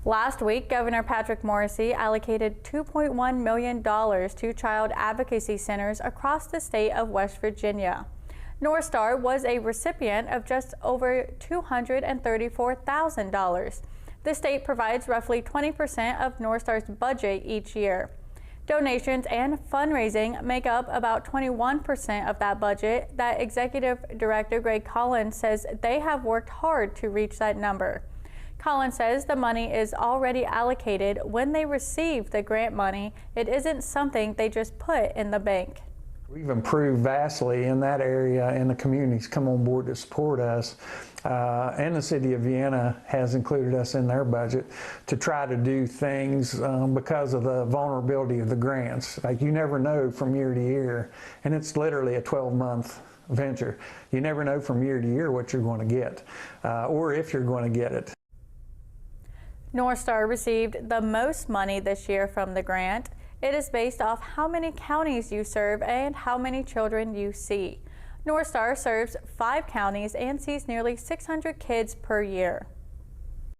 Last week, Governor Patrick Morrisey allocated $2.1 million to child advocacy centers across the state of West Virginia. North Star was a recipient of just over $234,000. The state provides roughly 20% of North Star's budget each year. Donations and fundraising make up about 21% of that budget. That Executive Director Greg Collins says they have worked hard to reach that number. Collins says the money is already allocated when they receive the grant money. It isn't something they just put in the bank. We've improved vastly in that area, and the communities come on board to support us. And the city of Vienna has included us in their budget to try to do things because of the vulnerability of the grants. Like, you never know from year to year, and it's literally a 12-month venture. You never know from year to year what you're going to get, or if you're going to get it. North Star received the most money this year from the grant. It is based off how many counties you serve and how many children you see. North Star serves 5 counties and sees nearly 600 kids per year.